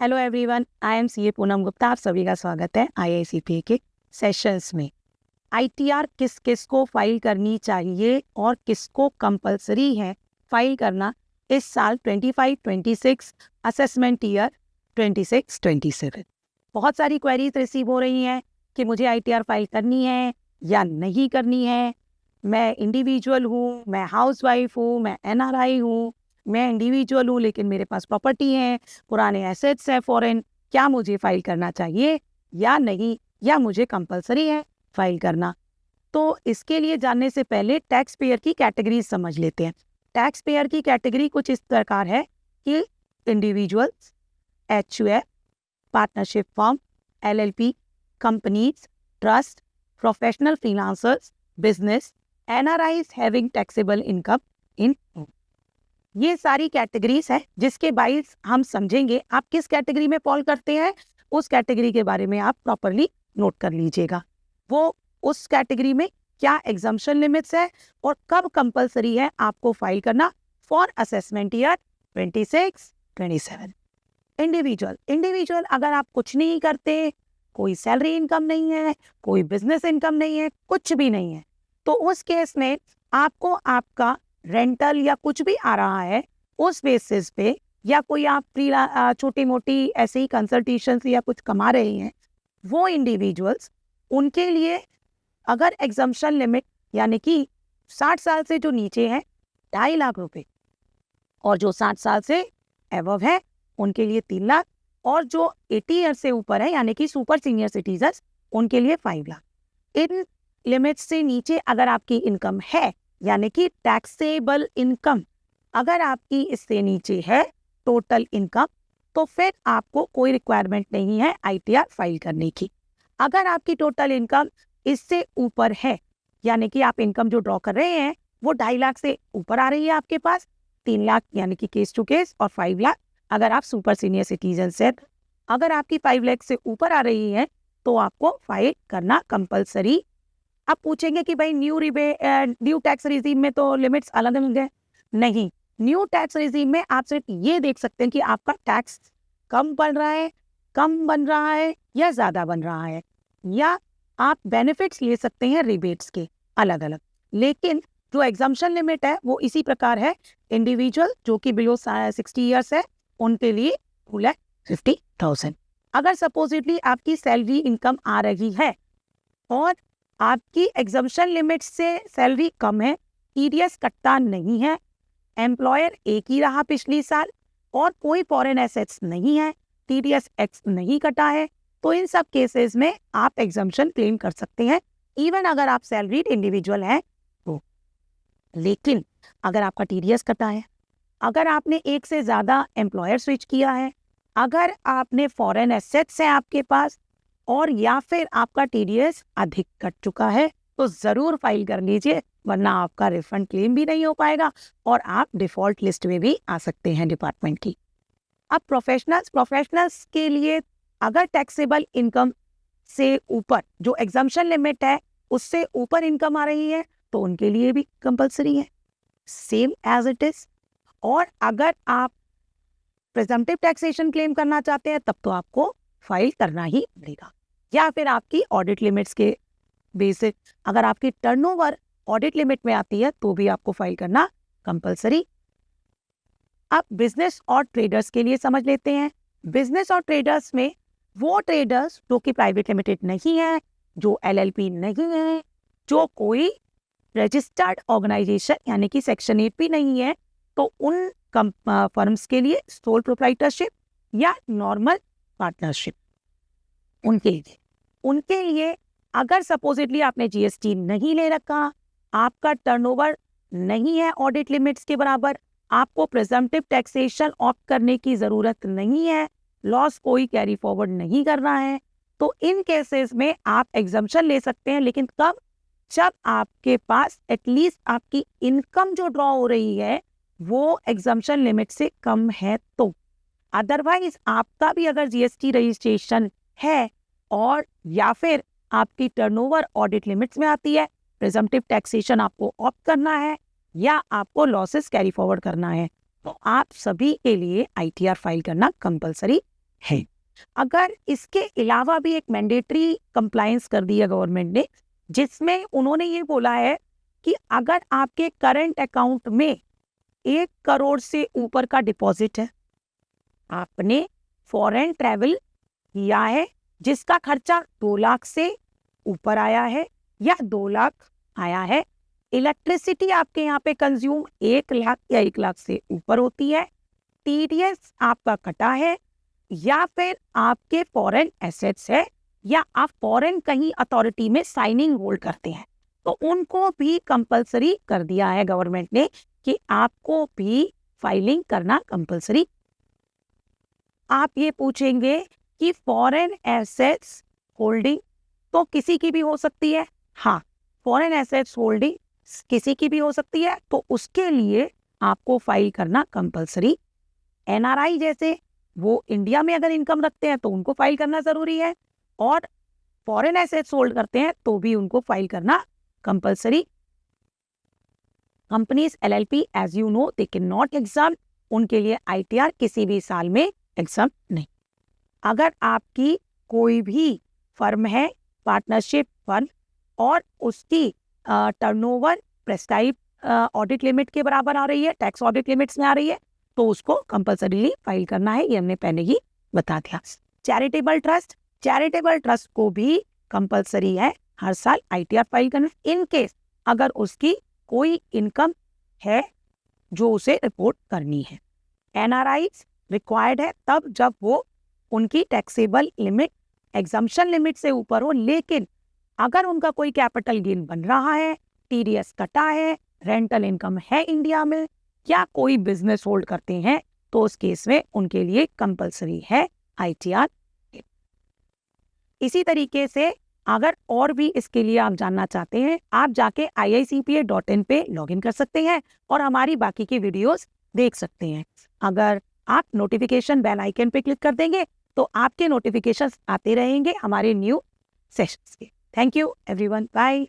Hello everyone, I am CA Poonam Gupta. आप सभी का स्वागत है आईआईसीपीए के सेशंस में। आईटीआर किस किस को फाइल करनी चाहिए और किसको कंपलसरी है फाइल करना इस साल 25-26 असेसमेंट ईयर 26-27। बहुत सारी क्वेरीज रिसीव हो रही हैं कि मुझे आईटीआर फाइल करनी है या नहीं करनी है। मैं इंडिविजुअल हूँ, मैं हाउसवाइफ हूँ, मैं एनआरआई हूँ, मैं इंडिविजुअल हूँ लेकिन मेरे पास प्रॉपर्टी है, पुराने एसेट्स है फॉरेन, क्या मुझे फाइल करना चाहिए या नहीं, या मुझे कंपलसरी है फाइल करना। तो इसके लिए जानने से पहले टैक्स पेयर की कैटेगरीज समझ लेते हैं। टैक्स पेयर की कैटेगरी कुछ इस प्रकार है कि individuals, HUF, partnership firm, LLP, companies, trust, professional freelancers, business, NRIs having taxable income in. ये सारी कैटेगरीज है जिसके बाइस हम समझेंगे आप किस कैटेगरी में फॉल करते हैं। उस कैटेगरी के बारे में आप प्रॉपरली नोट कर लीजिएगा। वो उस कैटेगरी में क्या एग्जम्पशन लिमिट्स है और कब कंपलसरी है आपको फाइल करना फॉर असेसमेंट ईयर 26-27। इंडिविजुअल अगर आप कुछ नहीं करते, कोई सैलरी इनकम नहीं है, कोई बिजनेस इनकम नहीं है, कुछ भी नहीं है, तो उस केस में आपको आपका रेंटल या कुछ भी आ रहा है उस बेसिस पे, या कोई आप छोटी मोटी ऐसे ही कंसल्टेशन या कुछ कमा रहे हैं, वो इंडिविजुअल्स, उनके लिए अगर एग्जम्पशन लिमिट यानी कि 60 साल से जो नीचे है 2.5 लाख रुपए, और जो 60 साल से एबव है उनके लिए 3 लाख, और जो 80 ईयर से ऊपर है यानी कि सुपर सीनियर सिटीजन उनके लिए 5 लाख। इन लिमिट से नीचे अगर आपकी इनकम है यानी कि टैक्सेबल इनकम अगर आपकी इससे नीचे है टोटल इनकम, तो फिर आपको कोई रिक्वायरमेंट नहीं है आईटीआर फाइल करने की। अगर आपकी टोटल इनकम इससे ऊपर है यानी कि आप इनकम जो ड्रॉ कर रहे हैं वो 2.5 लाख से ऊपर आ रही है आपके पास, 3 लाख यानी कि केस टू केस, और 5 लाख अगर आप सुपर सीनियर सिटीजन से, अगर आपकी 5 लाख से ऊपर आ रही है तो आपको फाइल करना कंपलसरी। आप पूछेंगे कि भाई न्यू टैक्स रिजीम में तो लिमिट्स अलग अलग है। नहीं, न्यू टैक्स रिजीम में आप सिर्फ ये देख सकते हैं कि आपका टैक्स कम बन रहा है या ज्यादा बन रहा है, या आप बेनिफिट्स ले सकते हैं रिबेट्स के अलग अलग। लेकिन जो एग्जम्पशन लिमिट है वो इसी प्रकार है। इंडिविजुअल जो कि बिलो 60 ईयर्स है उनके लिए 2,50,000। अगर सपोजिटली आपकी सैलरी इनकम आ रही है और आपकी एग्जम्पशन लिमिट से सैलरी कम है, टीडीएस कटता नहीं है, एम्प्लॉयर एक ही रहा पिछली साल और कोई फॉरेन एसेट्स नहीं है, टीडीएस एक्स नहीं कटा है, तो इन सब केसेस में आप एग्जम्पशन क्लेम कर सकते हैं इवन अगर आप सैलरीड इंडिविजुअल हैं तो। लेकिन अगर आपका टीडीएस कटा है, अगर आपने एक से ज्यादा एम्प्लॉयर स्विच किया है, अगर आपने फॉरेन एसेट्स हैं आपके पास, और या फिर आपका टीडीएस अधिक कट चुका है, तो जरूर फाइल कर लीजिए, वरना आपका रिफंड क्लेम भी नहीं हो पाएगा और आप डिफॉल्ट लिस्ट में भी आ सकते हैं डिपार्टमेंट की। अब प्रोफेशनल्स के लिए अगर टैक्सेबल इनकम से ऊपर जो एग्जम्पशन लिमिट है उससे ऊपर इनकम आ रही है तो उनके लिए भी कंपलसरी है, सेम एज इट इज। और अगर आप प्रिजम्पटिव टैक्सेशन क्लेम करना चाहते हैं तब तो आपको फाइल करना ही पड़ेगा, या फिर आपकी ऑडिट लिमिट्स के बेसिक अगर आपकी टर्नओवर ऑडिट लिमिट में आती है तो भी आपको फाइल करना कंपलसरी। अब बिजनेस और ट्रेडर्स के लिए समझ लेते हैं। बिजनेस और ट्रेडर्स में वो ट्रेडर्स जो कि प्राइवेट लिमिटेड नहीं है, जो एलएलपी नहीं है, जो कोई रजिस्टर्ड ऑर्गेनाइजेशन यानी कि सेक्शन 8 भी नहीं है, तो उन फर्म्स के लिए सोल प्रोप्राइटरशिप या नॉर्मल पार्टनरशिप, उनके लिए अगर सपोजिटली आपने जीएसटी नहीं ले रखा, आपका टर्नओवर नहीं है ऑडिट लिमिट्स के बराबर, आपको प्रिजम्पटिव टैक्सेशन ऑप्ट करने की जरूरत नहीं है, लॉस कोई कैरी फॉरवर्ड नहीं करना है, तो इन केसेस में आप एग्जम्पशन ले सकते हैं। लेकिन कब? जब आपके पास एटलीस्ट आपकी इनकम जो ड्रॉ हो रही है वो एग्जम्पशन लिमिट से कम है तो। अदरवाइज आपका भी अगर जीएसटी रजिस्ट्रेशन है और या फिर आपकी टर्नओवर ऑडिट लिमिट्स में आती है, प्रिजम्पटिव टैक्सेशन आपको ऑप्ट करना है या आपको लॉसेस कैरी फॉरवर्ड करना है, तो आप सभी के लिए आईटीआर फाइल करना कंपलसरी है। अगर इसके अलावा भी एक मैंडेटरी कंप्लायंस कर दी है गवर्नमेंट ने, जिसमें उन्होंने ये बोला है कि अगर आपके करंट अकाउंट में 1 करोड़ से ऊपर का डिपॉजिट है, आपने फॉरेन ट्रैवल किया है जिसका खर्चा 2 लाख से ऊपर आया है या 2 लाख आया है, इलेक्ट्रिसिटी आपके यहाँ पे कंज्यूम 1 लाख या 1 लाख से ऊपर होती है, टीडीएस आपका कटा है, या फिर आपके फॉरेन एसेट्स है, या आप फॉरेन कहीं अथॉरिटी में साइनिंग होल्ड करते हैं, तो उनको भी कंपलसरी कर दिया है गवर्नमेंट ने कि आपको भी फाइलिंग करना कंपलसरी। आप ये पूछेंगे कि फॉरेन एसेट्स होल्डिंग तो किसी की भी हो सकती है। हाँ, फॉरेन एसेट्स होल्डिंग किसी की भी हो सकती है, तो उसके लिए आपको फाइल करना कंपलसरी। एनआरआई जैसे वो इंडिया में अगर इनकम रखते हैं तो उनको फाइल करना जरूरी है, और फॉरेन एसेट्स होल्ड करते हैं तो भी उनको फाइल करना compulsory. Companies LLP as you know they can not exam, उनके लिए आईटीआर किसी भी साल में एग्जाम नहीं। अगर आपकी कोई भी फर्म है, पार्टनरशिप फर्म, और उसकी टर्नओवर प्रेस्क्राइब ऑडिट लिमिट के बराबर आ रही है, टैक्स ऑडिट लिमिट्स में आ रही है, तो उसको कंपलसरीली फाइल करना है, ये हमने पहले ही बता दिया। चैरिटेबल ट्रस्ट को भी कंपलसरी है हर साल आईटीआर फाइल करना, इन केस अगर उसकी कोई इनकम है जो उसे रिपोर्ट करनी है। एनआरआईज रिक्वायर्ड है तब जब वो उनकी टैक्सेबल लिमिट एग्जम्पशन लिमिट से ऊपर हो, लेकिन अगर उनका कोई कैपिटल गेन बन रहा है, टीडीएस कटा है, रेंटल इनकम है इंडिया में, या कोई बिजनेस होल्ड करते हैं, तो उस केस में उनके लिए कंपलसरी है आईटीआर। इसी तरीके से अगर और भी इसके लिए आप जानना चाहते हैं, आप जाके iicpa.in पे लॉगिन कर सकते हैं और हमारी बाकी की वीडियोस देख सकते हैं। अगर आप नोटिफिकेशन बेल आइकन पे क्लिक कर देंगे तो आपके नोटिफिकेशंस आते रहेंगे हमारे न्यू सेशंस के। Thank you everyone, bye.